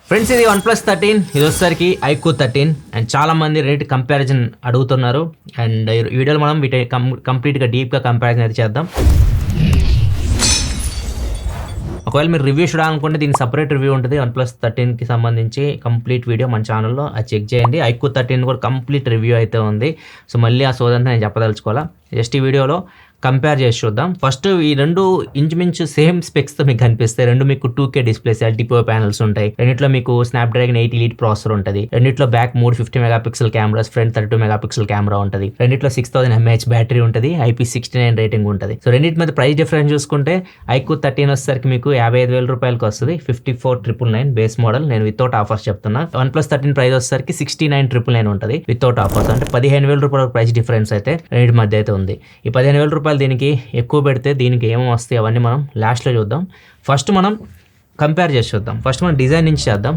Friends, ఇది OnePlus 13. ఇది వచ్చేసరికి iQOO 13 అండ్ చాలా మంది రేట్ కంపారిజన్ అడుగుతున్నారు. అండ్ ఈ వీడియోలో మనం వీటి కంప్లీట్గా డీప్గా కంపారిజన్ అయితే చేద్దాం. ఒకవేళ మీరు రివ్యూ చూడాలనుకుంటే దీనికి సపరేట్ రివ్యూ ఉంటుంది. OnePlus 13కి సంబంధించి కంప్లీట్ వీడియో మన ఛానల్లో అది చెక్ చేయండి. iQOO 13 కూడా కంప్లీట్ రివ్యూ అయితే ఉంది. సో మళ్ళీ ఆ సోదంతా నేను చెప్పదలుచుకోవాలా. జస్ట్ ఈ వీడియోలో కంపేర్ చేసి చూద్దాం. ఫస్ట్ ఈ రెండు ఇంచుమించు సేమ్ స్పెక్స్తో మీకు కనిపిస్తాయి. రెండు మీకు 2K డిస్ప్లేస్, LTPO ప్యానల్స్ ఉంటాయి. రెండిట్లో మీకు స్నాప్డ్రాగన్ 8 Elite ప్రాసెసర్ ఉంటుంది. రెండిట్లో back 3 50 megapixel cameras, front 32 megapixel camera ఉంటుంది. రెండిట్లో 6000 mAh బ్యాటరీ ఉంటుంది. IP69 రేటింగ్ ఉంటుంది. సో రెండింటి మీద ప్రైస్ డిఫరెన్స్ చూసుకుంటే iQOO 13 వచ్చేసరికి మీకు 55,000 రూపాయలకి వస్తుంది. 54,999 బేస్ మోడల్. నేను వితౌట్ ఆఫర్స్ చెప్తున్నా. OnePlus 13 ప్రైస్ వచ్చేసరికి 69,999 ఉంటుంది వితౌట్ ఆఫర్స్. అంటే 15,000 రూపాయల ప్రైస్ డిఫరెన్స్ అయితే రెండింటి మధ్య అయితే ఉంది. ఈ 15,000 రూపాయలు దీనికి ఎక్కువ పెడితే దీనికి ఏమో వస్తాయి అవన్నీ మనం లాస్ట్లో చూద్దాం. ఫస్ట్ మనం కంపేర్ చేసి చూద్దాం. ఫస్ట్ మనం డిజైన్ నుంచి చేద్దాం.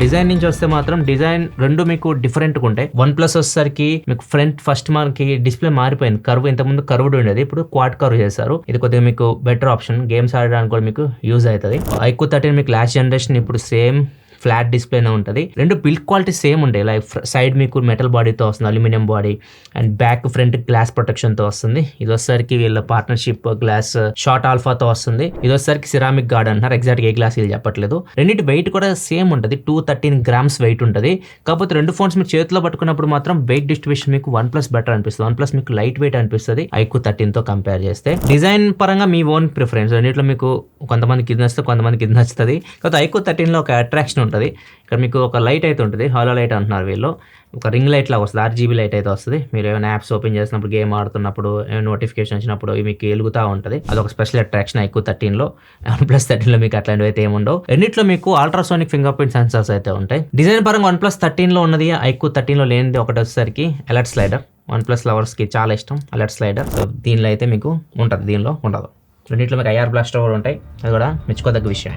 డిజైన్ నుంచి వస్తే మాత్రం డిజైన్ రెండు మీకు డిఫరెంట్గా ఉంటాయి. OnePlus వచ్చేసరికి మీకు ఫ్రంట్ ఫస్ట్ మనకి డిస్ప్లే మారిపోయింది. కర్వ్ ఇంతకుముందు కర్వ్డ్ ఉండేది, ఇప్పుడు క్వాడ్ కర్వ్ చేశారు. ఇది కొద్దిగా మీకు బెటర్ ఆప్షన్. గేమ్స్ ఆడడానికి కూడా మీకు యూజ్ అవుతుంది. iQOO 13 మీకు లాస్ట్ జనరేషన్ ఇప్పుడు సేమ్ ఫ్లాట్ డిస్ప్లేనే ఉంటుంది. రెండు బిల్డ్ క్వాలిటీ సేమ్ ఉంటాయి. లైక్ సైడ్ మీకు మెటల్ బాడీతో వస్తుంది, aluminium body, and back front glass ప్రొటెక్షన్తో వస్తుంది. ఇది వచ్చేసరికి వీళ్ళ పార్ట్నర్షిప్ గ్లాస్ షార్ట్ ఆల్ఫాతో వస్తుంది. ఇది వచ్చేసరికి సిరామిక్ గార్డ్ అంటారు. ఎగ్జాక్ట్గా ఏ గ్లాస్ వీళ్ళు చెప్పట్లేదు. రెండింటి వెయిట్ కూడా సేమ్ ఉంటుంది. 213 grams వెయిట్ ఉంటుంది. కాకపోతే రెండు ఫోన్స్ మీరు చేతిలో పట్టుకున్నప్పుడు మాత్రం వెయిట్ డిస్ట్రిబ్యూషన్ మీకు OnePlus బెటర్ అనిపిస్తుంది. OnePlus మీకు లైట్ వెయిట్ అనిపిస్తుంది iQOO 13తో కంపేర్ చేస్తే. డిజైన్ పరంగా మీ ఓన్ ప్రిఫరెన్స్. రెండింటిలో మీకు కొంతమందికి ఇది నచ్చుతుంది, కొంతమందికి ఇది నచ్చుతుంది. కాకపోతే iQOO 13లో ఒక అట్రాక్షన్ ఉంటుంది. ఇక్కడ మీకు ఒక లైట్ అయితే ఉంటుంది, హాలో లైట్ అంటున్నారు వీళ్ళు. ఒక రింగ్ లైట్ లాగా వస్తుంది, RGB లైట్ అయితే వస్తుంది. మీరు ఏమైనా యాప్స్ ఓపెన్ చేసినప్పుడు, గేమ్ ఆడుతున్నప్పుడు, ఏమైనా నోటిఫికేషన్ వచ్చినప్పుడు మీకు వెలుగుతూ ఉంటుంది. అదొక స్పెషల్ అట్రాక్షన్ iQOO 13లో. OnePlus 13లో మీకు అట్లాంటివి అయితే ఏముండవు. రెండిట్లో మీకు అల్ట్రాసోనిక్ ఫింగర్ ప్రింట్ సెన్సార్స్ అయితే ఉంటాయి. డిజైన్ పరంగా OnePlus 13లో ఉన్నది iQOO 13లో లేనిది ఒకటి వచ్చేసరికి అలర్ట్ స్లైడర్. OnePlus లవర్స్కి చాలా ఇష్టం అలర్ట్ స్లైడర్. సో దీనిలో అయితే మీకు ఉంటుంది, దీనిలో ఉండదు. రెండిట్లో మీకు IR బ్లాస్టర్ కూడా ఉంటాయి. అది కూడా మెచ్చుకోదగ్గ విషయం.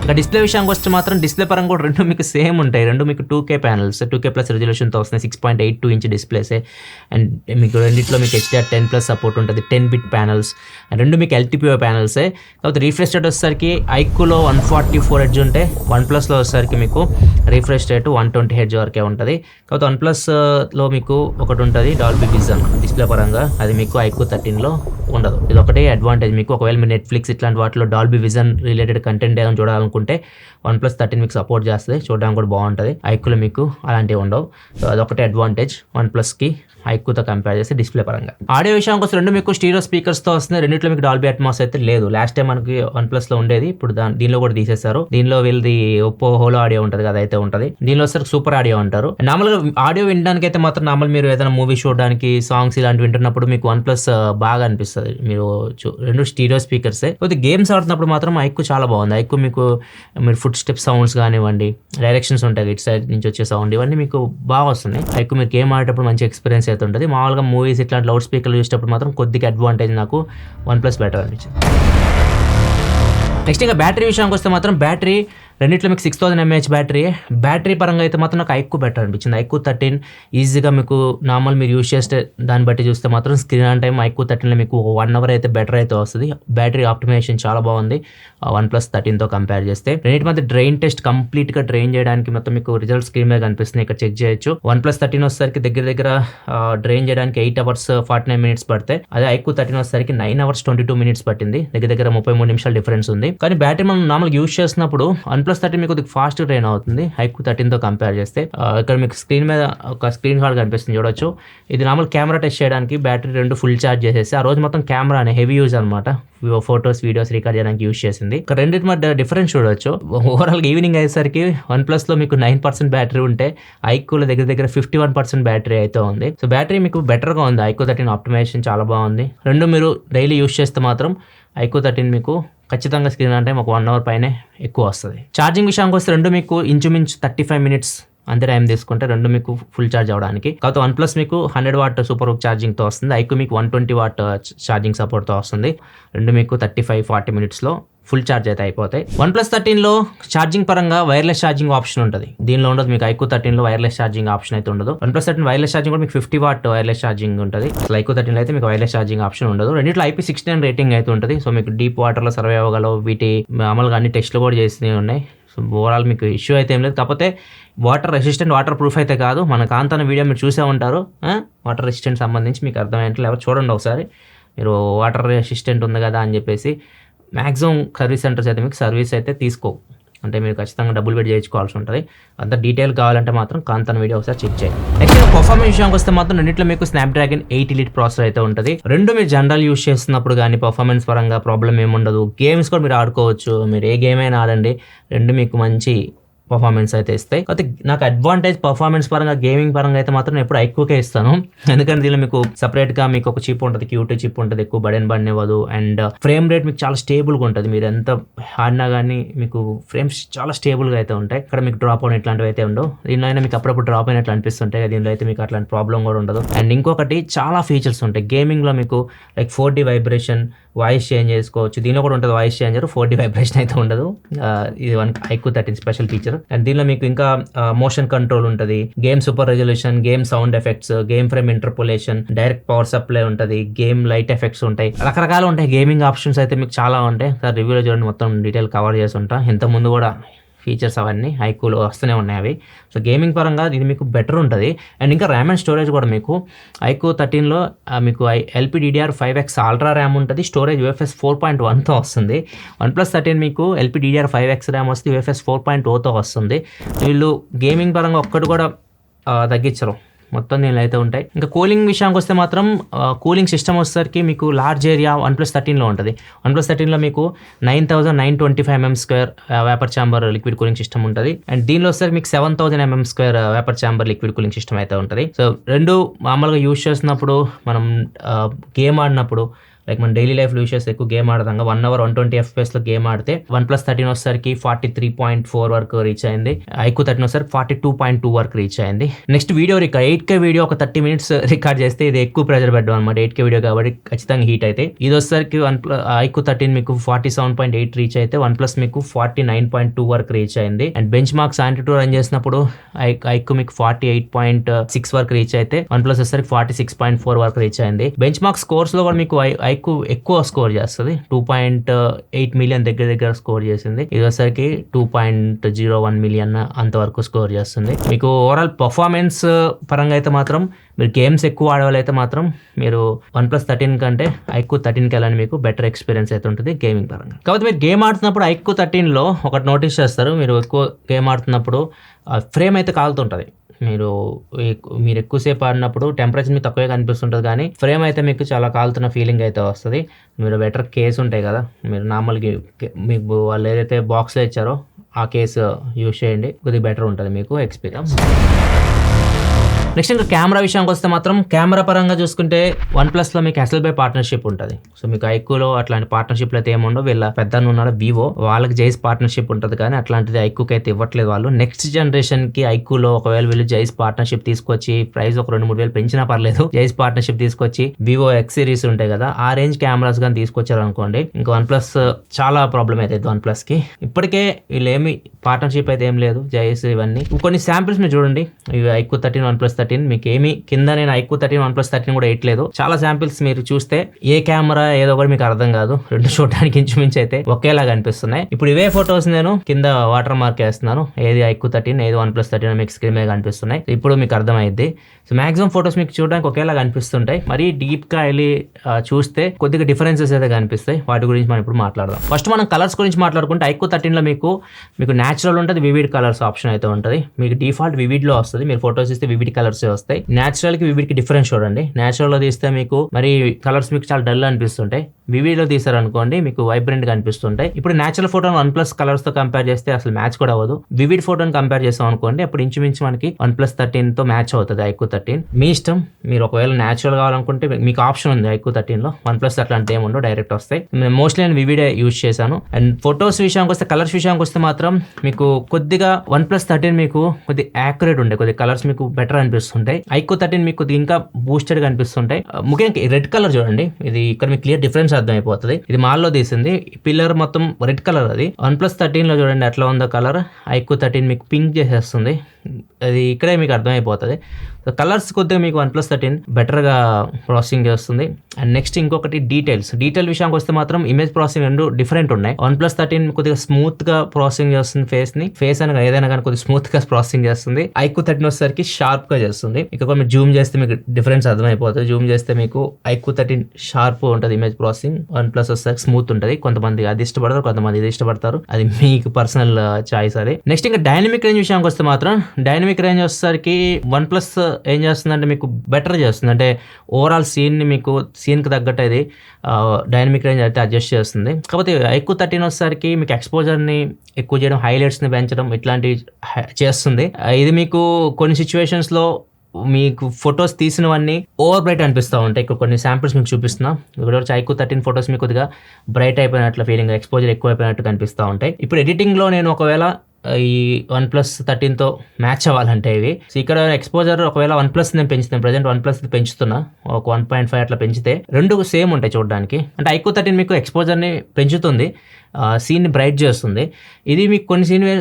ఇంకా డిస్ప్లే విషయానికి వస్తే మాత్రం డిస్ప్లే పరంగా కూడా రెండు మీకు సేమ్ ఉంటాయి. రెండు మీకు 2K ప్యానల్స్, 2K+ రెజల్యూషన్తో వస్తున్నాయి. 6.82 ఇంచ్ డిస్ప్లేసే. అండ్ మీకు రెండిట్లో మీకు HDR10+ సపోర్ట్ ఉంటుంది. 10-bit panels. రెండు మీకు LTPO ప్యానల్సే. కాబట్టి రిఫ్రెష్ రేట్ వచ్చేసరికి iQOOలో 144 Hz ఉంటే OnePlusలో వచ్చేసరికి మీకు రిఫ్రెష్ రేట్ 120 Hz వరకే ఉంటుంది. కాబట్టి OnePlusలో మీకు ఒకటి ఉంటుంది డాల్బీ విజన్ డిస్ప్లే పరంగా. అది మీకు iQOO 13లో ఉండదు. ఇది ఒకటే అడ్వాంటేజ్ మీకు. ఒకవేళ మీరు నెట్ఫ్లిక్స్ ఇట్లాంటి వాటిలో డాల్బీ విజన్ రిలేటెడ్ కంటెంట్ ఏమైనా చూడాలనుకుంటే OnePlus 13 మీకు సపోర్ట్ చేస్తుంది, చూడడానికి కూడా బాగుంటుంది. iQOOలో మీకు అలాంటివి ఉండవు. సో అదొకటే అడ్వాంటేజ్ OnePlusకి iQOOతో కంపేర్ చేస్తే డిస్ప్లే పరంగా. ఆడియో విషయానికి వస్తే రెండు మీకు స్టీరియో స్పీకర్స్తో వస్తుంది. రెండిట్లో మీకు డాల్బీ అట్మాస్ అయితే లేదు. లాస్ట్ టైం మనకి OnePlusలో ఉండేది, ఇప్పుడు దీనిలో కూడా తీసేశారు. దీనిలో వీళ్ళది ఒప్పో హోలో ఆడియో ఉంటుంది కదా, అయితే ఉంటుంది. దీనిలో వస్తే సూపర్ ఆడియో అంటారు. నార్మల్గా ఆడియో వినడానికి అయితే మాత్రం నార్మల్ మీరు ఏదైనా మూవీ చూడడానికి, సాంగ్స్ ఇలాంటివి వింటున్నప్పుడు మీకు OnePlus బాగా అనిపిస్తుంది. మీరు రెండు స్టీరియో స్పీకర్సే. కొద్దిగా గేమ్స్ ఆడుతున్నప్పుడు మాత్రం iQOO చాలా బాగుంది. iQOO మీకు మీరు ఫుట్ స్టెప్ సౌండ్స్ కానివ్వండి, డైరెక్షన్స్ ఉంటాయి ఇటు సైడ్ నుంచి వచ్చే సౌండ్, ఇవన్నీ మీకు బాగా వస్తున్నాయి. iQOO మీరు గేమ్ ఆడేటప్పుడు మంచి ఎక్స్పీరియన్స్ అయితే ఉంటుంది. మామూలుగా మూవీస్ ఇట్లాంటి లౌడ్ స్పీకర్లు చూసేటప్పుడు మాత్రం కొద్దిగా అడ్వాంటేజ్ నాకు OnePlus బెటర్ అనిపించింది. నెక్స్ట్ ఇంకా బ్యాటరీ విషయానికి వస్తే మాత్రం బ్యాటరీ రెండిట్లో మీకు 6000 mAh బ్యాటరీ పరంగా అయితే మాత్రం నాకు iQOO బెటర్ అనిపించింది. iQOO 13 ఈజీగా మీకు నార్మల్ మీరు యూజ్ చేస్తే దాన్ని బట్టి చూస్తే మాత్రం స్క్రీన్ ఆన్ టైం iQOO 13లో మీకు 1 hour అయితే బెటర్ అయితే వస్తుంది. బ్యాటరీ ఆప్టిమైజేషన్ చాలా బాగుంది OnePlus 13తో కంపేర్ చేస్తే. రెండింటి మధ్య డ్రైన్ టెస్ట్ కంప్లీట్గా డ్రైన్ చేయడానికి మొత్తం మీకు రిజల్ట్ స్క్రీన్ మీద కనిపిస్తుంది, ఇక్కడ చెక్ చేయొచ్చు. OnePlus 13 వచ్చేసరికి దగ్గర డ్రైన్ చేయడానికి 8 hours 49 minutes పడితే, అదే iQOO 13 వచ్చేసరికి 9 hours 22 minutes పట్టింది. దగ్గర 33 నిమిషాల డిఫరెన్స్ ఉంది. కానీ బ్యాటరీ మనం నార్మల్గా యూజ్ చేసినప్పుడు OnePlus 13 మీకు కొద్దిగా ఫాస్ట్ డ్రైన్ అవుతుంది iQOO 13తో కంపేర్ చేస్తే. ఇక్కడ మీకు స్క్రీన్ మీద ఒక స్క్రీన్ కార్డ్ కనిపిస్తుంది, చూడొచ్చు. ఇది నార్మల్ కెమెరా టెస్ట్ చేయడానికి బ్యాటరీ రెండు ఫుల్ ఛార్జ్ చేసేసి, ఆ రోజు మొత్తం కెమెరానే హెవీ యూజ్ అనమాట, ఫొటోస్ వీడియోస్ రికార్డ్ చేయడానికి యూజ్ చేసింది. ఇక్కడ రెండింటి మధ్య డిఫరెన్స్ చూడొచ్చు. ఓవరాల్గా ఈవినింగ్ అయ్యేసరికి OnePlusలో మీకు 9% బ్యాటరీ ఉంటే iQOOలో దగ్గర 51% బ్యాటరీ అయితే ఉంది. సో బ్యాటరీ మీకు బెటర్గా ఉంది. iQOO 13 ఆప్టిమైజేషన్ చాలా బాగుంది. రెండు మీరు డైలీ యూజ్ చేస్తే మాత్రం iQOO 13 మీకు ఖచ్చితంగా స్క్రీన్ ఆన్ టైం ఒక 1 hour పైనే ఎక్కువ వస్తుంది. ఛార్జింగ్ విషయానికి వస్తే రెండు మీకు ఇంచుమించు 35 minutes అంతే టైం తీసుకుంటే రెండు మీకు ఫుల్ ఛార్జ్ అవ్వడానికి. కాకపోతే వన్ ప్లస్ మీకు 100 వాట్ సూపర్ హుక్ ఛార్జింగ్తో వస్తుంది, ఐక్యూ మీకు 120 వాట్ ఛార్జింగ్ సపోర్ట్తో వస్తుంది. రెండు మీకు 35-40 మినిట్స్లో ఫుల్ ఛార్జ్ అయితే అయిపోతాయి. OnePlus 13లో ఛార్జింగ్ పరంగా వైర్లెస్ ఛార్జింగ్ ఆప్షన్ ఉంటుంది, దీనిలో ఉండదు. మీకు ఐక్యూ 13లో వైర్లెస్ ఛార్జింగ్ ఆప్షన్ అయితే ఉండదు. OnePlus 13 వైర్లెస్ ఛార్జింగ్ కూడా మీకు 50 వాట్ వైర్లెస్ ఛార్జింగ్ ఉంటుంది. అసలు ఐక్యూ 13లో అయితే మీకు వైర్లెస్ ఛార్జింగ్ ఆప్షన్ ఉండదు. రెండిట్లో IP69 రేటింగ్ అయితే ఉంటుంది. సో మీకు డీప్ వాటర్లో సర్వే అవ్వగలవు. వీటి మామూలుగా అన్ని టెస్ట్లు కూడా చేసినవి ఉన్నాయి. సో ఓవరాల్ మీకు ఇష్యూ అయితే ఏం లేదు. కాకపోతే వాటర్ రెసిస్టెంట్, వాటర్ ప్రూఫ్ అయితే కాదు. మన కాంతాన వీడియో మీరు చూసే ఉంటారు, వాటర్ రెసిస్టెంట్ సంబంధించి మీకు అర్థమయ్యేట్లు ఎవరు చూడండి ఒకసారి. మీరు వాటర్ రెసిస్టెంట్ ఉంది కదా అని చెప్పేసి మ్యాక్సిమం సర్వీస్ సెంటర్స్ అయితే మీకు సర్వీస్ అయితే తీసుకోవు, అంటే మీరు ఖచ్చితంగా డబ్బులు పెట్టి చేయించుకోవాల్సి ఉంటుంది. అంత డీటెయిల్ కావాలంటే మాత్రం కాంతాన్ వీడియో ఒకసారి చెక్ చేయండి. నెక్స్ట్ పర్ఫార్మెన్స్ విషయానికి వస్తే మాత్రం రెండింటిలో మీకు స్నాప్డ్రాగన్ 8 ఎలీట్ ప్రాసెసర్ అయితే ఉంటుంది. రెండు మీరు జనరల్ యూస్ చేస్తున్నప్పుడు కానీ పర్ఫార్మెన్స్ పరంగా ప్రాబ్లం ఏముండదు. గేమ్స్ కూడా మీరు ఆడుకోవచ్చు, మీరు ఏ గేమ్ అయినా ఆడండి, రెండు మీకు మంచి పర్ఫార్మెన్స్ అయితే ఇస్తాయి. కాకపోతే నాకు అడ్వాంటేజ్ పర్ఫార్మెన్స్ పరంగా గేమింగ్ పరంగా అయితే మాత్రం నేను ఎప్పుడు ఎక్కువకే ఇస్తాను, ఎందుకంటే దీనిలో మీకు సపరేట్గా మీకు ఒక చిప్ ఉంటుంది, క్యూటీ చిప్ ఉంటుంది, ఎక్కువ బడన్ ఇవ్వదు. అండ్ ఫ్రేమ్ రేట్ మీకు చాలా స్టేబుల్గా ఉంటుంది. మీరు ఎంత ఆడినా కానీ మీకు ఫ్రేమ్స్ చాలా స్టేబుల్గా అయితే ఉంటాయి. ఇక్కడ మీకు డ్రాప్ అవుట్ ఇట్లాంటివి అయితే ఉండవు. దీనిలో అయినా మీకు అప్పుడప్పుడు డ్రాప్ అయినట్లు అనిపిస్తుంటాయి, దీనిలో అయితే మీకు అట్లాంటి ప్రాబ్లం కూడా ఉండదు. అండ్ ఇంకొకటి చాలా ఫీచర్స్ ఉంటాయి గేమింగ్లో మీకు, like 4D vibration, voice change చేసుకోవచ్చు. దీనిలో కూడా ఉంటుంది వాయిస్ చేంజర్, 4D వైబ్రేషన్ అయితే ఉండదు. ఇది ఐక్యూ 13 స్పెషల్ ఫీచర్. అండ్ దీనిలో మీకు ఇంకా మోషన్ కంట్రోల్ ఉంటుంది, game super resolution, game sound effects, game frame interpolation, direct power supply ఉంటుంది, గేమ్ లైట్ ఎఫెక్ట్స్ ఉంటాయి, రకరకాలు ఉంటాయి. గేమింగ్ ఆప్షన్స్ అయితే మీకు చాలా ఉంటాయి. సార్ రివ్యూలో చూడండి, మొత్తం డీటెయిల్ కవర్ చేసి ఉంటా. ఇంతకుముందు కూడా ఫీచర్స్ అవన్నీ ఐక్యూలో వస్తూనే ఉన్నాయి అవి. సో గేమింగ్ పరంగా ఇది మీకు బెటర్ ఉంటుంది. అండ్ ఇంకా ర్యామ్ అండ్ స్టోరేజ్ కూడా మీకు ఐక్యూ 13లో మీకు LPDDR5X అల్ట్రా ర్యామ్ ఉంటుంది, స్టోరేజ్ UFS 4.1తో వస్తుంది. OnePlus 13 మీకు LPDDR5X ర్యామ్ వస్తే UFS 4.0తో వస్తుంది. వీళ్ళు గేమింగ్ పరంగా ఒక్కటి కూడా తగ్గించరు, మొత్తం దీనిలో అయితే ఉంటాయి. ఇంకా కూలింగ్ విషయానికి వస్తే మాత్రం కూలింగ్ సిస్టమ్ వచ్చేసరికి మీకు లార్జ్ ఏరియా OnePlus 13లో ఉంటుంది. OnePlus 13లో మీకు 9925 mm² vapour chamber liquid cooling system ఉంటుంది. అండ్ దీనిలో వచ్చేసరికి మీకు 7000 mm² vapour chamber liquid cooling system అయితే ఉంటుంది. సో రెండు మామూలుగా యూజ్ చేసినప్పుడు మనం గేమ్ ఆడినప్పుడు, లైక్ మన డైలీ లైఫ్లో యూస్ చేస్తే ఎక్కువ గేమ్ ఆడదాం, 1 hour 120 FPS గేమ్ ఆడితే OnePlus 13 వచ్చేసరికి 43.4 వరకు రీచ్ అయింది. ఐక్యూ 13 వచ్చేసరికి 42.2 వరకు రీచ్ అయింది. Next video record 8K video ఒక 30 minutes రికార్డ్ చేస్తే ఇది ఎక్కువ ప్రెజర్ పెట్టడం అనమాట. 8K వీడియో కాబట్టి ఖచ్చితంగా హీట్ అయితే. ఇది వచ్చేసరికి ఐక్యూ 13 మీకు 47.8 రీచ్ అయితే OnePlus మీకు 49.2 వరకు రీచ్ అయింది. అండ్ బెంచ్ మార్క్ 72 రన్ చేసినప్పుడు ఐక్యూ మీకు 48.6 వరకు రీచ్ అయితే OnePlus వచ్చేసరికి 46.4 వరకు రీచ్ అయింది. బెంచ్ మార్క్ స్కోర్స్ లో కూడా మీకు ఎక్కువ స్కోర్ చేస్తుంది, 2.8 మిలియన్ దగ్గర స్కోర్ చేసింది. ఇది వచ్చేసరికి 2.01 మిలియన్ అంతవరకు స్కోర్ చేస్తుంది. మీకు ఓవరాల్ పర్ఫార్మెన్స్ పరంగా అయితే మాత్రం మీరు గేమ్స్ ఎక్కువ ఆడవాళ్ళైతే మాత్రం మీరు OnePlus 13 కంటే ఐక్యూ 13కి వెళ్ళని మీకు బెటర్ ఎక్స్పీరియన్స్ అయితే ఉంటుంది గేమింగ్ పరంగా. కాబట్టి మీరు గేమ్ ఆడుతున్నప్పుడు ఐక్యూ 13లో ఒకటి నోటీస్ చేస్తారు, మీరు ఎక్కువ గేమ్ ఆడుతున్నప్పుడు ఫ్రేమ్ అయితే కాలుతుంటుంది. మీరు ఎక్కువసేపు ఆడినప్పుడు టెంపరేచర్ మీకు తక్కువే కనిపిస్తుంటుంది, కానీ ఫ్రేమ్ అయితే మీకు చాలా కాలుతున్న ఫీలింగ్ అయితే వస్తుంది. మీరు బెటర్ కేస్ ఉంటాయి కదా, మీరు నార్మల్గా మీకు వాళ్ళు ఏదైతే బాక్స్లో ఇచ్చారో ఆ కేసు యూజ్ చేయండి, కొద్దిగా బెటర్ ఉంటుంది మీకు ఎక్స్పీరియన్స్. నెక్స్ట్ ఇంకా కెమెరా విషయానికి వస్తే మాత్రం కెమెరా పరంగా చూసుకుంటే OnePlusలో మీకు అసెల్బై పార్ట్నర్షిప్ ఉంటుంది. సో మీకు ఐక్యూలో అట్లాంటి పార్ట్నర్షిప్లు అయితే ఏముండవు. వీళ్ళ పెద్ద ఉన్నాడు వివో, వాళ్ళకి జైస్ పార్ట్నర్షిప్ ఉంటుంది, కానీ అట్లాంటిది ఐక్యూకి అయితే ఇవ్వట్లేదు వాళ్ళు. నెక్స్ట్ జనరేషన్కి ఐక్యూలో ఒకవేళ వీళ్ళు జైస్ పార్ట్నర్షిప్ తీసుకొచ్చి ప్రైస్ ఒక 2-3 వేలు పెంచినా పర్లేదు, జైస్ పార్ట్నర్షిప్ తీసుకొచ్చి వివో X సిరీస్ ఉంటాయి కదా, ఆ రేంజ్ కెమెరాస్ కానీ తీసుకొచ్చారు అనుకోండి, ఇంకా OnePlus చాలా ప్రాబ్లం అవుతుంది OnePlusకి. ఇప్పటికే వీళ్ళు ఏమి పార్ట్నర్షిప్ అయితే ఏం లేదు, జైస్ ఇవన్నీ. కొన్ని శాంపిల్స్ మీరు చూడండి, ఇవి ఐక్యూ 13 OnePlus 13 మీకు ఏమి కింద నేను ఐక్యూ 13 OnePlus 13 కూడా వేయట్లేదు. చాలా శాంపిల్స్ మీరు చూస్తే ఏ కెమెరా ఏదో కూడా మీకు అర్థం కాదు, రెండు చూడడానికి ఇంచుమించు అయితే ఒకేలాగా అనిపిస్తున్నాయి. ఇప్పుడు ఇవే ఫొటోస్ నేను కింద వాటర్ మార్క్ వేస్తున్నాను, ఏది ఐక్యూ 13 ఏది OnePlus 13 మీకు స్క్రీన్ మీద కనిపిస్తున్నాయి. ఇప్పుడు మీకు అర్థమైంది. సో మాక్సిమం ఫొటోస్ మీకు చూడడానికి ఒకేలాగా అనిపిస్తుంటాయి, మరీ డీప్ గా వెళ్ళి చూస్తే కొద్దిగా డిఫరెన్సెస్ అయితే కనిపిస్తాయి. వాటి గురించి మనం ఇప్పుడు మాట్లాడదాం. ఫస్ట్ మనం కలర్స్ గురించి మాట్లాడుకుంటే ఐక్యూ 13లో మీకు న్యాచురల్ ఉంటుంది, వివిడ్ కలర్స్ ఆప్షన్ అయితే ఉంటుంది. మీకు డిఫాల్ట్ వివిడ్ లో వస్తుంది, మీరు ఫొటోస్ ఇస్తే వివిడ్ కలర్ కలర్స్ వస్తాయి. న్యాచురల్ కి వివిడ్కి డిఫరెన్స్ చూడండి. న్యాచురల్ లో తీస్తే మీకు మరి కలర్స్ మీకు చాలా డల్ అనిపిస్తుంటాయి, వివిడ్లో తీసారనుకోండి మీకు వైబ్రెంట్ గా అనిపిస్తుంటాయి. ఇప్పుడు న్యాచురల్ ఫోటోని OnePlus కలర్స్ తో కంపేర్ చేస్తే అసలు మ్యాచ్ కూడా అవ్వదు. వివిడ్ ఫోటోని కంపేర్ చేస్తాం అనుకోండి అప్పుడు ఇంచుమించు మనకి OnePlus 13 తో మ్యాచ్ అవుతుంది iQOO 13. మీ ఇష్టం, మీరు ఒకవేళ న్యాచురల్ కావాలనుకుంటే మీకు ఆప్షన్ ఉంది iQOO 13 లో. OnePlus అట్లాంటి ఏమి ఉండవు, డైరెక్ట్ వస్తాయి. మోస్ట్లీ నేను వివిడే యూజ్ చేశాను. అండ్ ఫొటోస్ విషయానికి వస్తే, కలర్స్ విషయానికి వస్తే మాత్రం మీకు కొద్దిగా OnePlus 13 మీకు కొద్ది యాక్యురేట్ ఉండే, కొద్ది కలర్స్ మీకు బెటర్ అనిపిస్తుంటాయి. iQOO 13 మీకు కొద్దిగా ఇంకా బూస్టెడ్ గా అనిపిస్తుంటాయి. ముఖ్యంగా రెడ్ కలర్ చూడండి, ఇది ఇక్కడ మీకు క్లియర్ డిఫరెన్స్ అర్థమైపోతుంది. ఇది మాల్లో తీసింది, పిల్లర్ మొత్తం రెడ్ కలర్. అది OnePlus 13 లో చూడండి ఎట్లా ఉందో కలర్. iQOO 13 మీకు పింక్ చేసేస్తుంది, అది ఇక్కడే మీకు అర్థమైపోతుంది. కలర్స్ కొద్దిగా మీకు OnePlus 13 బెటర్గా ప్రాసెసింగ్ చేస్తుంది. అండ్ నెక్స్ట్ ఇంకొకటి డీటెయిల్ విషయానికి వస్తే మాత్రం ఇమేజ్ ప్రాసెసింగ్ రెండు డిఫరెంట్ ఉన్నాయి. OnePlus 13 కొద్దిగా స్మూత్ గా ప్రాసెసింగ్ చేస్తుంది, ఫేస్ అని ఏదైనా కానీ కొద్దిగా స్మూత్ గా ప్రాసెసింగ్ చేస్తుంది. iQOO 13 వచ్చేసరికి షార్ప్ గా చేస్తుంది. ఇక మీరు జూమ్ చేస్తే మీకు డిఫరెన్స్ అర్థమైపోతుంది. జూమ్ చేస్తే మీకు iQOO 13 షార్ప్ ఉంటుంది ఇమేజ్ ప్రాసెసింగ్, OnePlus వచ్చేసరికి స్మూత్ ఉంటుంది. కొంతమంది అది ఇష్టపడతారు, కొంతమంది ఇది ఇష్టపడతారు, అది మీకు పర్సనల్ చాయిస్. అది నెక్స్ట్ ఇంకా డైనమిక్ రేంజ్ విషయానికి వస్తే మాత్రం డైనమిక్ రేంజ్ వచ్చేసరికి OnePlus ఏం చేస్తుందంటే మీకు బెటర్ చేస్తుంది. అంటే ఓవరాల్ సీన్కి తగ్గట్టు అది డైనమిక్ రేంజ్ అయితే అడ్జస్ట్ చేస్తుంది. కాకపోతే iQOO 13 వచ్చేసరికి మీకు ఎక్స్పోజర్ని ఎక్కువ చేయడం, హైలైట్స్ని పెంచడం ఇట్లాంటివి చేస్తుంది. ఇది మీకు కొన్ని సిచ్యువేషన్స్లో మీకు ఫొటోస్ తీసినవన్నీ ఓవర్ బ్రైట్ అనిపిస్తూ ఉంటాయి. ఇక్కడ కొన్ని శాంపిల్స్ మీకు చూపిస్తున్నా. ఇక్కడ వచ్చి iQOO 13 ఫొటోస్ మీకు కొద్దిగా బ్రైట్ అయిపోయినట్లు ఫీలింగ్, ఎక్స్పోజర్ ఎక్కువ అయిపోయినట్టు కనిపిస్తూ ఉంటాయి. ఇప్పుడు ఎడిటింగ్లో నేను ఒకవేళ ఈ OnePlus 13 తో మ్యాచ్ అవ్వాలంటే ఇవి ఇక్కడ ఎక్స్పోజర్ ఒకవేళ OnePlus నేను పెంచుతాను, ప్రజెంట్ OnePlus పెంచుతున్నా, ఒక 1.5 అట్లా పెంచితే రెండు సేమ్ ఉంటాయి చూడడానికి. అంటే iQOO 13 మీకు ఎక్స్పోజర్ని పెంచుతుంది, సీన్ని బ్రైట్ చేస్తుంది. ఇది మీకు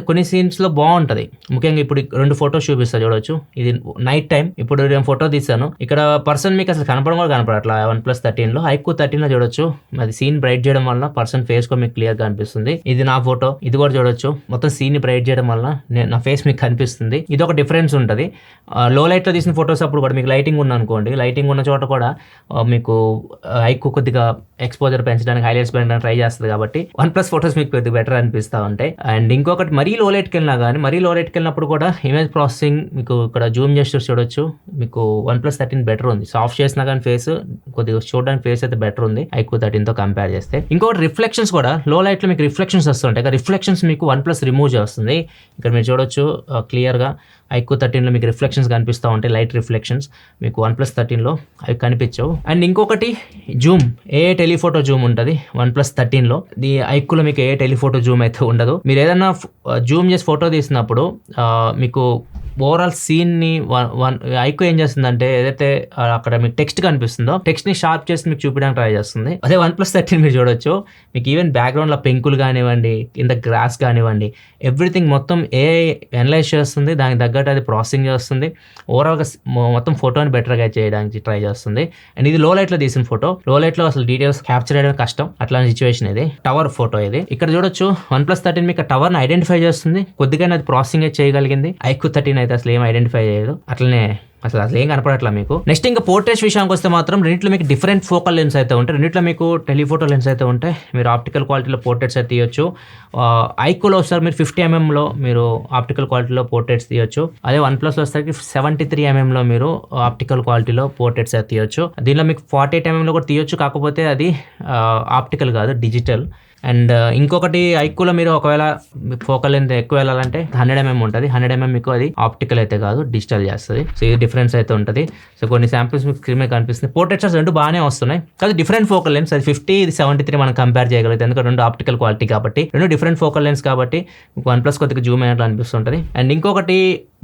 కొన్ని సీన్స్లో బాగుంటుంది. ముఖ్యంగా ఇప్పుడు రెండు ఫొటోస్ చూపిస్తా చూడొచ్చు. ఇది నైట్ టైం, ఇప్పుడు నేను ఫోటో తీసాను, ఇక్కడ పర్సన్ మీకు అసలు కనపడడం కూడా కనపడట్లా OnePlus 13 లో. iQOO 13 లో చూడొచ్చు, అది సీన్ బ్రైట్ చేయడం వల్ల పర్సన్ ఫేస్ కూడా మీకు క్లియర్ గా అనిపిస్తుంది. ఇది నా ఫోటో, ఇది కూడా చూడొచ్చు, మొత్తం సీన్ బ్రైట్ చేయడం వల్ల నా ఫేస్ మీకు కనిపిస్తుంది. ఇది ఒక డిఫరెన్స్ ఉంటుంది. లో లైట్ లో తీసిన ఫొటోస్ అప్పుడు కూడా మీకు లైటింగ్ ఉన్న అనుకోండి, లైటింగ్ ఉన్న చోట కూడా మీకు iQOO కొద్దిగా ఎక్స్పోజర్ పెంచడానికి, హైలైట్స్ పెంచడానికి ట్రై చేస్తుంది. కాబట్టి OnePlus ఫొటోస్ మీకు కొద్దిగా బెటర్ అనిపిస్తూ ఉంటాయి. అండ్ ఇంకొకటి మరీ లో లైట్కి వెళ్ళినప్పుడు కూడా ఇమేజ్ ప్రాసెసింగ్ మీకు ఇక్కడ జూమ్ చేసి చూడొచ్చు, మీకు OnePlus 13 బెటర్ ఉంది. సాఫ్ట్ చేసినా కానీ ఫేస్ కొద్దిగా చూడడానికి ఫేస్ అయితే బెటర్ ఉంది iQOO 13 తో కంపేర్ చేస్తే. ఇంకొకటి రిఫ్లెక్షన్స్ కూడా, లో లైట్ లో మీకు రిఫ్లెక్షన్స్ వస్తుంటాయి. రిఫ్లెక్షన్స్ మీకు OnePlus రిమూవ్ చేస్తుంది. ఇక్కడ మీరు చూడొచ్చు క్లియర్గా iQOO 13 లో మీకు రిఫ్లెక్షన్స్ కనిపిస్తూ ఉంటాయి, లైట్ రిఫ్లెక్షన్స్. మీకు OnePlus 13 లో అవి కనిపించవు. అండ్ ఇంకొకటి జూమ్, ఏ టెలిఫోటో జూమ్ ఉంటుంది OnePlus 13 లో. ఈ iQOO లో మీకు ఏ టెలిఫోటో జూమ్ అయితే ఉండదు. మీరు ఏదైనా జూమ్ చేసి ఫోటో తీసినప్పుడు మీకు ఓవరాల్ సీన్ని iQOO ఏం చేస్తుందంటే ఏదైతే అక్కడ మీకు టెక్స్ట్ కనిపిస్తుందో టెక్స్ట్ ని షార్ప్ చేసి మీకు చూపించడానికి ట్రై చేస్తుంది. అదే OnePlus 13 మీరు చూడొచ్చు, మీకు ఈవెన్ బ్యాక్గ్రౌండ్ లో పెంకులు కానివ్వండి, కింద గ్రాస్ కానివ్వండి, ఎవ్రీథింగ్ మొత్తం అనలైజ్ చేస్తుంది, దానికి తగ్గట్టు అది ప్రాసెసింగ్ చేస్తుంది. ఓవరాల్గా మొత్తం ఫోటోని బెటర్గా చేయడానికి ట్రై చేస్తుంది. అండ్ ఇది లో లైట్ లో తీసిన ఫోటో, లో లైట్ లో అసలు డీటెయిల్స్ క్యాప్చర్ చేయడం కష్టం, అట్లాంటి సిచ్యువేషన్ ఇది. టవర్ ఫోటో ఇది. ఇక్కడ చూడొచ్చు OnePlus 13 మీకు టవర్ ని ఐడెంటిఫై చేస్తుంది, కొద్దిగా అది ప్రాసెసింగ్ చేయగలిగింది. iQOO 13 అయితే అసలు ఏం ఐడెంటిఫై చేయదు, అట్లనే అసలు ఏం కనపడట్లా మీకు. నెక్స్ట్ ఇంకా పోర్ట్రేట్స్ విషయానికి వస్తే మాత్రం రెండిట్లో మీకు డిఫరెంట్ ఫోకల్ లెన్స్ అయితే ఉంటాయి. రెండిట్లో మీకు టెలిఫోటో లెన్స్ అయితే ఉంటాయి. మీరు ఆప్టికల్ క్వాలిటీలో పోర్ట్రేట్స్ అయితే తీయొచ్చు. iQOO లో వస్తారు మీరు 50mm లో మీరు ఆప్టికల్ క్వాలిటీలో పోర్ట్రేట్స్ తీయొచ్చు. అదే OnePlus లో వస్తారు 73mm లో మీరు ఆప్టికల్ క్వాలిటీలో పోర్ట్రేట్స్ అయితే తీయొచ్చు. దీనిలో మీకు 48mm లో కూడా తీయొచ్చు, కాకపోతే అది ఆప్టికల్ కాదు, డిజిటల్. అండ్ ఇంకొకటి iQOO లో మీరు ఒకవేళ ఫోకల్ లెంత్ ఎక్కువ వెళ్ళాలంటే 100mm ఉంటుంది. 100mm మీకు అది ఆప్టికల్ అయితే కాదు, డిజిటల్ చేస్తుంది. సో ఇది డిఫరెన్స్ అయితే ఉంటుంది. సో కొన్ని శాంపిల్స్ మీకు స్క్రీన్ మీద కనిపిస్తుంది. పోర్ట్రేట్స్ రెండు బాగానే వస్తున్నాయి, కానీ డిఫరెంట్ ఫోకల్ లెన్స్. అది 50, ఇది 73 మనం కంపేర్ చేయగలుగుతాం, ఎందుకంటే రెండు ఆప్టికల్ క్వాలిటీ కాబట్టి, రెండు డిఫరెంట్ ఫోకల్ లెన్స్ కాబట్టి మీకు OnePlus కొద్దిగా జూమ్ అయినట్లు అనిపిస్తుంటుంది. అండ్ ఇంకొకటి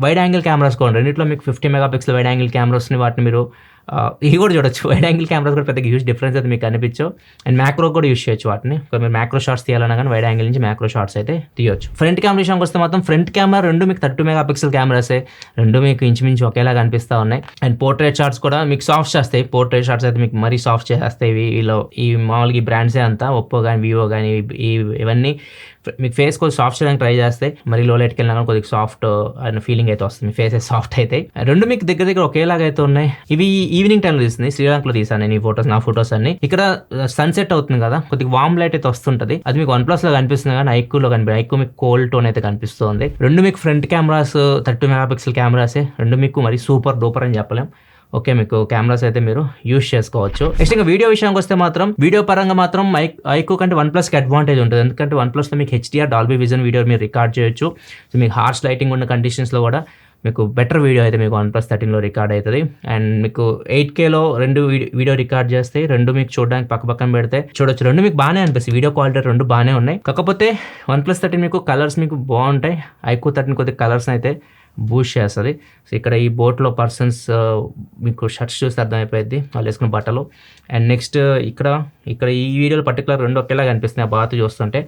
వైడ్ యాంగిల్ కెమెరాస్ కూడా రెండిట్లో మీకు 50 మెగాపిక్సెల్ వైడ్ యాంగిల్ కెమెరాస్ని వాటిని మీరు ఇవి కూడా చూడొచ్చు. వైడ్ యాంగిల్ కెమెరాస్ కూడా పెద్ద హ్యూజ్ డిఫరెన్స్ అయితే మీకు కనిపించవు. అండ్ మ్యాక్రో కూడా యూస్ చేయొచ్చు వాటిని. మీరు మ్యాక్రో షాట్స్ తీయాలన్నా కానీ వైడ్ యాంగిల్ నుంచి మ్యాక్రో షాట్స్ అయితే తీయొచ్చు. ఫ్రంట్ కెమెరా విషయానికి వస్తే మాత్రం ఫ్రంట్ కెమెరా రెండు మీకు 32 మెగాపిక్సెల్ కెమెరాసే, రెండు మీకు ఇంచుమించు ఒకేలా కనిపిస్తూ ఉన్నాయి. అండ్ పోర్ట్రేట్ షాట్స్ కూడా మీకు సాఫ్ట్ చేస్తాయి. పోర్ట్రేట్ షాట్స్ అయితే మీకు మరీ సాఫ్ట్ చేస్తాయి. ఈ మామూలుగా ఈ బ్రాండ్సే అంతా, ఒప్పో కానీ, వివో కానీ, ఇవన్నీ మీకు ఫేస్ కొద్దిగా సాఫ్ట్ చేయడానికి ట్రై చేస్తే మరి లో లైట్కి వెళ్ళినా కొద్దిగా సాఫ్ట్ అనే ఫీలింగ్ అయితే వస్తుంది. మీ ఫేస్ అయితే సాఫ్ట్ అయితే. రెండు మీకు దగ్గర ఒకేలాగా అయితే ఉన్నాయి. ఇవి ఈవినింగ్ టైంలో తీస్తుంది. శ్రీలంకలో తీసాను నేను ఈ ఫొటోస్, నా ఫొటోస్ అన్ని. ఇక్కడ సన్సెట్ అవుతుంది కదా, కొద్దిగా వామ్ లైట్ అయితే వస్తుంటది. అది మీకు OnePlus లో కనిపిస్తుంది కానీ ఐక్యూలో కనిపిస్తుంది. ఐక్యూ మీకు కోల్డ్ టోన్ అయితే కనిపిస్తుంది. రెండు మీకు ఫ్రంట్ కెమెరాస్ 32 మెగాపిక్సెల్ కెమెరాసే. రెండు మీకు మరి సూపర్ డూపర్ అని చెప్పలేం. ఓకే, మీకు కెమెరాస్ అయితే మీరు యూస్ చేసుకోవచ్చు. నెక్స్ట్ ఇంకా వీడియో విషయానికి వస్తే మాత్రం వీడియో పరంగా మాత్రం ఐక్యూ కంటే OnePlus కి అడ్వాంటేజ్ ఉంటుంది. ఎందుకంటే OnePlus లో మీకు HDR డాల్బీ విజన్ వీడియో మీరు రికార్డ్ చేయొచ్చు. సో మీకు హార్ష్ లైటింగ్ ఉన్న కండిషన్స్లో కూడా మీకు బెటర్ వీడియో అయితే మీకు OnePlus 13లో రికార్డ్ అవుతుంది. అండ్ మీకు 8Kలో రెండు వీడియో రికార్డ్ చేస్తే రెండు మీకు చూడడానికి పక్కన పెడితే చూడొచ్చు. రెండు మీకు బాగానే అనిపిస్తుంది. వీడియో క్వాలిటీ రెండు బాగానే ఉన్నాయి. కాకపోతే OnePlus 13 మీకు కలర్స్ మీకు బాగుంటాయి. ఐక్యూ 13 కొద్దిగా కలర్స్ అయితే బూస్ట్ చేస్తుంది. సో ఇక్కడ ఈ బోట్లో పర్సన్స్ మీకు షర్ట్స్ చూస్తే అర్థమైపోయింది వాళ్ళు వేసుకున్న బట్టలు. అండ్ నెక్స్ట్ ఇక్కడ ఈ వీడియోలో పర్టికులర్ రెండు ఒకేలాగా కనిపిస్తున్నాయి. ఆ బాత్ చూస్తుంటే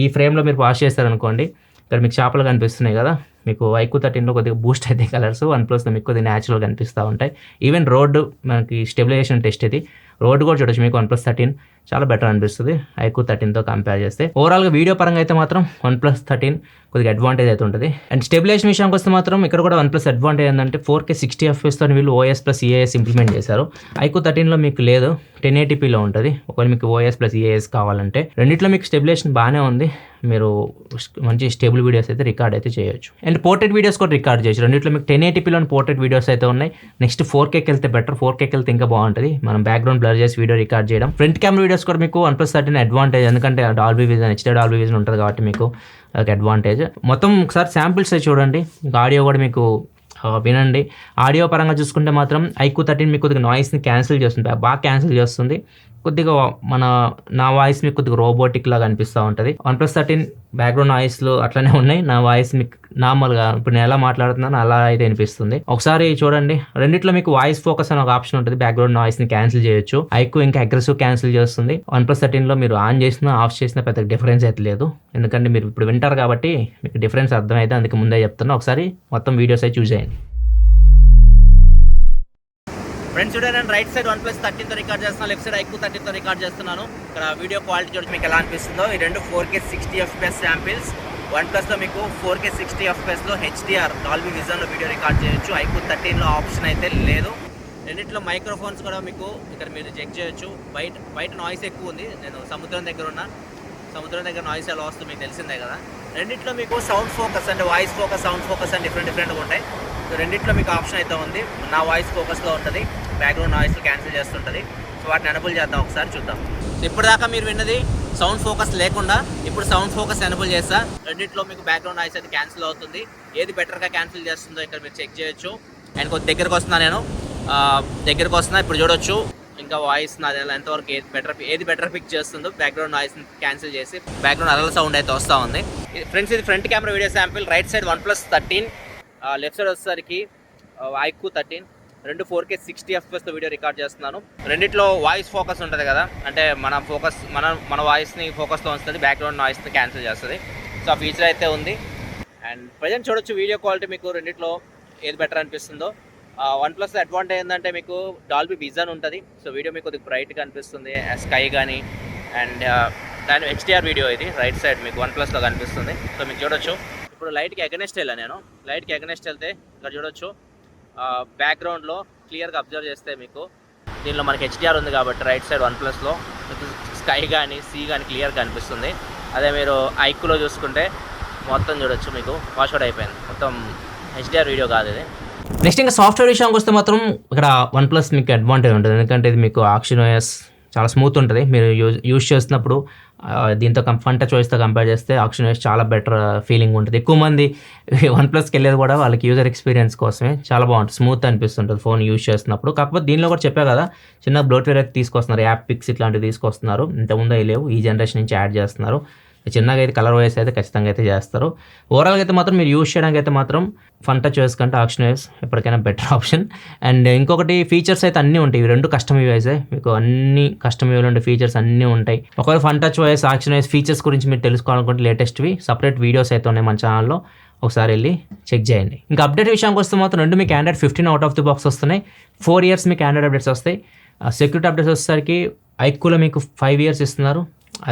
ఈ ఫ్రేమ్లో మీరు వాష్ చేస్తారనుకోండి, ఇక్కడ మీకు చేపలు కనిపిస్తున్నాయి కదా. మీకు ఐక్యూ 13లో కొద్దిగా బూస్ట్ అయితే కలర్స్, OnePlusలో మీకు కొద్దిగా న్యాచురల్గా కనిపిస్తూ ఉంటాయి. ఈవెన్ రోడ్డు మనకి స్టెబిలైజేషన్ టెస్ట్ ఇది, రోడ్డు కూడా చూడొచ్చు. మీకు OnePlus 13 చాలా బెటర్ అనిపిస్తుంది ఐక్యూ 13తో కంపేర్ చేస్తే. ఓవరాల్గా వీడియో పరంగా అయితే మాత్రం OnePlus 13 కొద్దిగా అడ్వాంటేజ్ అయితే ఉంటుంది. అండ్ స్టెబిలైజేషన్ విషయానికి వస్తే మాత్రం ఇక్కడ కూడా OnePlus అడ్వాంటేజ్ ఏంటంటే 4K 60 FPS వీళ్ళు OS ప్లస్ EAS ఇంప్లిమెంట్ చేశారు. ఐక్యూ 13లో మీకు లేదు, 1080pలో ఉంటుంది. ఒకవేళ మీకు OS ప్లస్ EAS కావాలంటే రెండిట్లో మీకు స్టెబిలైజేషన్ బాగానే ఉంది. మీరు మంచి స్టేబుల్ వీడియోస్ అయితే రికార్డ్ అయితే చేయొచ్చు. అండ్ పోర్ట్రేట్ వీడియోస్ కూడా రికార్డ్ చేయొచ్చు. రెండిట్లో మీకు 1080pలో పోర్ట్రేట్ వీడియోస్ అయితే ఉన్నాయి. నెక్స్ట్ 4Kకి వెళ్తే బెటర్. 4Kకి వెళ్తే ఇంకా బాగుంటుంది. మనం బ్యాక్గ్రౌండ్ బ్లర్ చేసి వీడియో రికార్డ్ చేయడం. ఫ్రంట్ కెమెరా వీడియోస్ కూడా మీకు OnePlus 13 అడ్వాంటేజ్, ఎందుకంటే Dolby vision, HDR Dolby vision ఉంటుంది కాబట్టి మీకు అడ్వాంటేజ్. మొత్తం ఒకసారి శాంపిల్స్ చూడండి. మీకు ఆడియో కూడా మీకు వినండి. ఆడియో పరంగా చూసుకుంటే మాత్రం ఐక్యూ 13 మీకు కొద్దిగా నాయిస్ని క్యాన్సిల్ చేస్తుంది, బాగా క్యాన్సిల్ చేస్తుంది. కొద్దిగా నా వాయిస్ మీకు కొద్దిగా రోబోటిక్ లాగా అనిపిస్తూ ఉంటుంది. OnePlus 13 బ్యాక్గ్రౌండ్ నాయిస్లు అట్లనే ఉన్నాయి. నా వాయిస్ మీకు నార్మల్గా ఇప్పుడు నేను ఎలా మాట్లాడుతున్నాను అలా అయితే అనిపిస్తుంది. ఒకసారి చూడండి. రెండిట్లో మీకు వాయిస్ ఫోకస్ అనే ఒక ఆప్షన్ ఉంటుంది. బ్యాక్గ్రౌండ్ నాయిస్ని క్యాన్సిల్ చేయొచ్చు. ఐక్యూ ఇంకా అగ్రెసివ్ క్యాన్సిల్ చేస్తుంది. OnePlus 13లో మీరు ఆన్ చేసినా ఆఫ్ చేసినా పెద్ద డిఫరెన్స్ అయితే లేదు. ఎందుకంటే మీరు ఇప్పుడు వింటారు కాబట్టి మీకు డిఫరెన్స్ అర్థమైతే అందుకే ముందే చెప్తున్నా. ఒకసారి మొత్తం వీడియోస్ అయితే చూస్ చేయండి. ఫ్రెండ్స్ చూడండి, నేను రైట్ సైడ్ OnePlus 13తో రికార్డ్ చేస్తున్నాను, లెఫ్ట్ సైడ్ ఐక్యూ 13తో రికార్డ్ చేస్తున్నాను. ఇక్కడ వీడియో క్వాలిటీ చూడండి మీకు ఎలా అనిపిస్తుందో. ఈ రెండు 4K 60 FPS శాంపిల్స్. OnePlusలో మీకు 4K 60 FPSలో HDR డాల్బీ విజన్లో వీడియో రికార్డ్ చేయొచ్చు. ఐక్యూ 13లో ఆప్షన్ అయితే లేదు. రెండిట్లో మైక్రోఫోన్స్ కూడా మీకు ఇక్కడ మీరు చెక్ చేయొచ్చు. బయట నాయిస్ ఎక్కువ ఉంది. నేను సముద్రం దగ్గర నాయిస్ ఎలా వస్తుంది మీకు తెలిసిందే కదా. రెండిట్లో మీకు సౌండ్ ఫోకస్ అంటే వాయిస్ ఫోకస్, సౌండ్ ఫోకస్ అని డిఫరెంట్గా ఉంటాయి. సో రెండిట్లో మీకు ఆప్షన్ అయితే ఉంది. నా వాయిస్ ఫోకస్లో ఉంటుంది, బ్యాక్గ్రౌండ్ నాయిస్ క్యాన్సిల్ చేస్తుంటుంది. సో వాటిని ఎనబుల్ చేద్దాం, ఒకసారి చూద్దాం. ఇప్పుడు దాకా మీరు విన్నది సౌండ్ ఫోకస్ లేకుండా, ఇప్పుడు సౌండ్ ఫోకస్ ఎనబుల్ చేస్తా. రెండిట్లో మీకు బ్యాక్గ్రౌండ్ నాయిస్ అయితే క్యాన్సిల్ అవుతుంది. ఏది బెటర్గా క్యాన్సిల్ చేస్తుందో ఇక్కడ మీరు చెక్ చేయొచ్చు. అండ్ కొద్ది దగ్గరకు వస్తున్నా, ఇప్పుడు చూడొచ్చు ఇంకా వాయిస్ నాది ఎంతవరకు ఏది బెటర్ పిక్ చేస్తుందో. బ్యాక్గ్రౌండ్ నాయిస్ క్యాన్సిల్ చేసి బ్యాక్గ్రౌండ్ అలల సౌండ్ అయితే వస్తూ ఉంది. ఫ్రెండ్స్ ఇది front camera video sample. Right side OnePlus 13, left side వచ్చేసరికి ఐక్యూ 13. రెండు 4K 60 FPSతో వీడియో రికార్డ్ చేస్తున్నాను. రెండిట్లో వాయిస్ ఫోకస్ ఉంటుంది కదా, అంటే మన వాయిస్ని ఫోకస్లో ఉంచుతుంది, బ్యాక్గ్రౌండ్ నాయిస్ని క్యాన్సిల్ చేస్తుంది. సో ఆ ఫీచర్ అయితే ఉంది. అండ్ ప్రజెంట్ చూడొచ్చు వీడియో క్వాలిటీ మీకు రెండిట్లో ఏది బెటర్ అనిపిస్తుందో. OnePlus అడ్వాంటేజ్ ఏంటంటే మీకు డాల్బీ విజన్ ఉంటుంది. సో వీడియో మీకు కొద్దిగా బ్రైట్గా అనిపిస్తుంది, స్కై కానీ. అండ్ దాని HDR వీడియో ఇది రైట్ సైడ్ మీకు OnePlusలో కనిపిస్తుంది. సో మీకు చూడొచ్చు. ఇప్పుడు లైట్కి అగెనెస్ట్ వెళ్ళాను నేను. లైట్కి అగెనెస్ట్ వెళ్తే ఇక్కడ చూడొచ్చు బ్యాక్గ్రౌండ్లో క్లియర్గా అబ్జర్వ్ చేస్తే మీకు దీనిలో మనకి HDR ఉంది కాబట్టి రైట్ సైడ్ OnePlusలో మీకు స్కై కానీ సీ కానీ క్లియర్గా కనిపిస్తుంది. అదే మీరు ఐక్యూలో చూసుకుంటే మొత్తం చూడొచ్చు మీకు వాష్అవుట్ అయిపోయింది, మొత్తం HDR వీడియో కాదు ఇది. నెక్స్ట్ ఇంకా సాఫ్ట్వేర్ విషయానికి వస్తే మాత్రం ఇక్కడ OnePlus మీకు అడ్వాంటేజ్ ఉంటుంది. ఎందుకంటే ఇది మీకు ActionOS చాలా స్మూత్ ఉంటుంది. మీరు యూజ్ చేస్తున్నప్పుడు దీంతో ఫన్ టచ్ వాయిస్తో కంపేర్ చేస్తే ActionOS చాలా బెటర్ ఫీలింగ్ ఉంటుంది. ఎక్కువ మంది OnePlusకి వెళ్ళేది కూడా వాళ్ళకి యూజర్ ఎక్స్పీరియన్స్ కోసమే. చాలా బాగుంటుంది, స్మూత్ అనిపిస్తుంటుంది ఫోన్ యూజ్ చేస్తున్నప్పుడు. కాకపోతే దీనిలో కూడా చెప్పా కదా, చిన్న బ్లోట్వేర్ అయితే తీసుకొస్తున్నారు, యాప్ పిక్స్ ఇట్లాంటివి తీసుకొస్తున్నారు. ఇంతకుముందు అవి లేవు, ఈ జనరేషన్ నుంచి యాడ్ చేస్తున్నారు. చిన్నగా అయితే కలర్ వాయిస్ అయితే ఖచ్చితంగా అయితే చేస్తారు. ఓవరాల్గా అయితే మాత్రం మీరు యూజ్ చేయడానికి అయితే మాత్రం ఫన్ టచ్ వాయిస్ కంటే ActionOS ఎప్పటికైనా బెటర్ ఆప్షన్. అండ్ ఇంకొకటి ఫీచర్స్ అయితే అన్నీ ఉంటాయి. ఇవి రెండు కస్టమ్ యూఐసే, మీకు అన్ని కస్టమ్ యూఐలో ఉండే ఫీచర్స్ అన్నీ ఉంటాయి. ఒకవేళ fun touch voice, ActionOS features గురించి మీరు తెలుసుకోవాలనుకుంటే లేటెస్ట్వి సపరేట్ వీడియోస్ అయితే ఉన్నాయి మన ఛానల్లో, ఒకసారి వెళ్ళి చెక్ చేయండి. ఇంకా అప్డేట్ విషయానికి వస్తే మాత్రం రెండు మీకు Android 15 out of the box వస్తున్నాయి. 4 years మీకు Android అప్డేట్స్ వస్తాయి. సెక్యూరిటీ అప్డేట్స్ వచ్చేసరికి ఐక్యూలో మీకు 5 years ఇస్తున్నారు.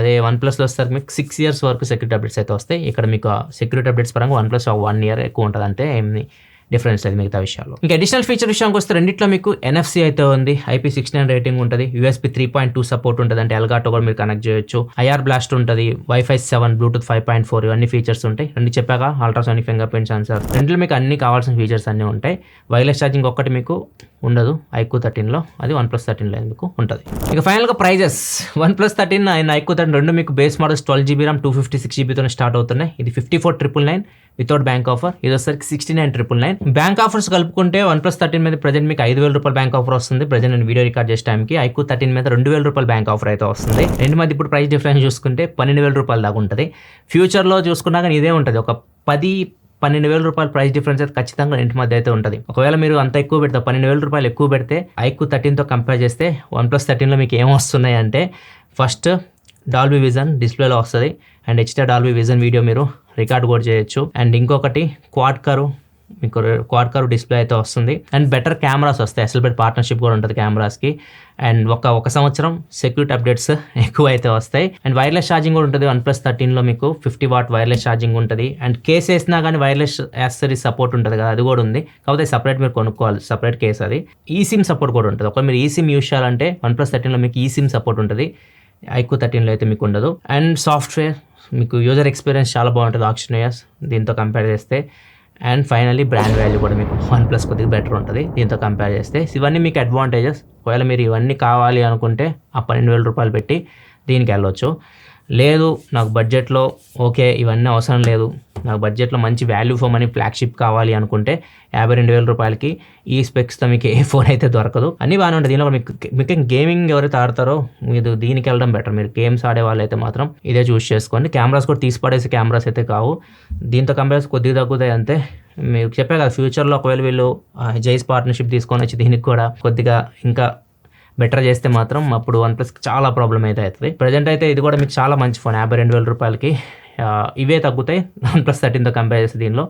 అదే వన్ ప్లస్లో వస్తారు మీకు 6 years వరకు సెక్యూరిటీ అప్డేట్స్ అయితే వస్తాయి. ఇక్కడ మీకు సెక్యూరిటీ అప్డేట్స్ పరంగా వన్ ప్లస్ 1 year ఎక్కువ ఉంటుంది, అంతే ఏమి డిఫరెన్స్ లేదు మిగతా విషయాల్లో. ఇంకా అడిషనల్ ఫీచర్ విషయానికి వస్తే రెండిట్లో మీకు NFC అయితే ఉంది, IP69 రేటింగ్ ఉంటుంది, USB 3.2 సపోర్ట్ ఉంటుంది, అంటే ఎల్గాటో కూడా మీరు కనెక్ట్ చేయొచ్చు, IR బ్లాస్ట్ ఉంటుంది, Wi-Fi 7, Bluetooth 5.4 ఇవన్నీ ఫీచర్స్ ఉంటాయి. రెండు చెప్పాక అల్ట్రాసోనిక్ ఫింగర్ ప్రింట్ సెన్సార్, రెండులో మీకు అన్ని కావాల్సిన ఫీచర్స్ అన్నీ ఉంటాయి. వైర్లెస్ ఛార్జింగ్ ఒక్కటి మీకు ఉండదు iQOO 13లో, అది OnePlus 13లో మీకు ఉంటుంది. ఇక ఫైనల్గా ప్రైజెస్ OnePlus 13 అండ్ iQOO 13 రెండు మీకు base models 12GB RAM 256GB start అవుతున్నాయి. ఇది 54,999 వితౌట్ బ్యాంక్ ఆఫర్, ఇది వచ్చేసరికి 69,999. బ్యాంక్ ఆఫర్స్ కలుపుకుంటే OnePlus 13 మీద ప్రజెంట్ మీకు 5,000 రూపాయల బ్యాంక్ ఆఫర్ వస్తుంది. ప్రజెంట్ నేను వీడియో రికార్డ్ చేసే టైంకి iQOO 13 మీద 2,000 రూపాయల బ్యాంక్ ఆఫర్ అయితే వస్తుంది. రెండు మధ్య ఇప్పుడు ప్రైస్ డిఫరెన్స్ చూసుకుంటే 12,000 రూపాయల దాకా ఉంటుంది. ఫ్యూచర్లో చూసుకున్నా కానీ ఇదే ఉంటుంది, ఒక 10-12,000 రూపాయల ప్రైస్ డిఫరెన్స్ అయితే ఖచ్చితంగా ఇంటి మధ్య అయితే ఉంటుంది. ఒకవేళ మీరు అంత ఎక్కువ పెడితే 12,000 రూపాయలు ఎక్కువ పెడితే iQOO 13తో కంపేర్ చేస్తే OnePlus 13లో మీకు ఏం వస్తున్నాయి అంటే, ఫస్ట్ డాల్బీ విజన్ డిస్ప్లేలో వస్తుంది, and HDR Dolby vision video మీరు రికార్డ్ కూడా చేయొచ్చు, అండ్ ఇంకొకటి క్వాడ్ కర్వ్ డిస్ప్లే అయితే వస్తుంది, అండ్ బెటర్ కెమెరాస్ వస్తాయి. ఎస్ఎల్బెట్ పార్ట్నర్షిప్ కూడా ఉంటుంది కెమెరాస్కి, అండ్ ఒక సంవత్సరం సెక్యూరిటీ అప్డేట్స్ ఎక్కువ అయితే వస్తాయి, అండ్ వైర్లెస్ ఛార్జింగ్ కూడా ఉంటుంది. OnePlus 13లో మీకు 50 watt వైర్లెస్ ఛార్జింగ్ ఉంటుంది, అండ్ కేస్ వేసినా కానీ వైర్లెస్ యాక్సెసరీస్ సపోర్ట్ ఉంటుంది కదా, అది కూడా ఉంది. కాకపోతే సపరేట్ మీరు కొనుక్కోవాలి, సపరేట్ కేస్ అది. ఈసిమ్ సపోర్ట్ కూడా ఉంటుంది. ఒకవేళ మీరు ఈసిమ్ యూస్ చేయాలంటే OnePlus 13లో మీకు ఈసిమ్ సపోర్ట్ ఉంటుంది, iQOO 13లో అయితే మీకు ఉండదు. అండ్ సాఫ్ట్వేర్ మీకు యూజర్ ఎక్స్పీరియన్స్ చాలా బాగుంటుంది ఆక్సినోయస్ దీంతో కంపేర్ చేస్తే. అండ్ ఫైనల్లీ బ్రాండ్ వాల్యూ కూడా మీకు OnePlus కొద్దిగా బెటర్ ఉంటుంది దీంతో కంపేర్ చేస్తే. ఇవన్నీ మీకు అడ్వాంటేజెస్. ఒకవేళ మీరు ఇవన్నీ కావాలి అనుకుంటే ఆ 12,000 రూపాయలు పెట్టి దీనికి వెళ్ళొచ్చు. లేదు నాకు బడ్జెట్లో ఓకే ఇవన్నీ అవసరం లేదు, నాకు బడ్జెట్లో మంచి వాల్యూ ఫర్ మనీ ఫ్లాగ్షిప్ కావాలి అనుకుంటే 52,000 రూపాయలకి ఈ స్పెక్స్తో మీకు ఏ ఫోన్ అయితే దొరకదు. అన్నీ బాగానే ఉంటుంది. దీనిలో మీకు గేమింగ్ ఎవరైతే ఆడతారో మీరు దీనికి వెళ్ళడం బెటర్. మీరు గేమ్స్ ఆడే వాళ్ళు అయితే మాత్రం ఇదే చూస్ చేసుకోండి. కెమెరాస్ కూడా తీసి పడేసి కెమెరాస్ అయితే కావు, దీంతో కంపేర్ కొద్దిగా తగ్గుతాయి అంతే. మీరు చెప్పే కదా ఫ్యూచర్లో ఒకవేళ వీళ్ళు జైస్ పార్ట్నర్షిప్ తీసుకొని వచ్చి దీనికి కూడా కొద్దిగా ఇంకా బెటర్ చేస్తే మాత్రం అప్పుడు OnePlus చాలా ప్రాబ్లం అయితే అవుతుంది. ప్రజెంట్ అయితే ఇది కూడా మీకు చాలా మంచి ఫోన్, 52,000 రూపాయలకి ఇవే తగ్గుతాయి OnePlus 13తో కంపేర్ చేస్తే. దీనిలో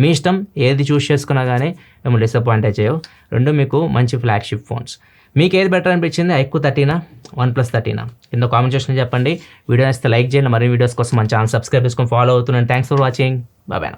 మీ ఇష్టం ఏది చూస్ చేసుకున్నా కానీ మేము డిసప్పాయింట్ చేయవు. రెండు మీకు మంచి ఫ్లాగ్షిప్ ఫోన్స్. మీకు ఏది బెటర్ అనిపించింది, iQOO 13 OnePlus 13 కింద కామెంట్ సెక్షన్లో చెప్పండి. వీడియో నచ్చితే లైక్ చేయండి. మరిన్ని వీడియోస్ కోసం మన ఛానల్ సబ్స్క్రైబ్ చేసుకొని ఫాలో అవుతున్నాను. Thanks for watching. బాయ్.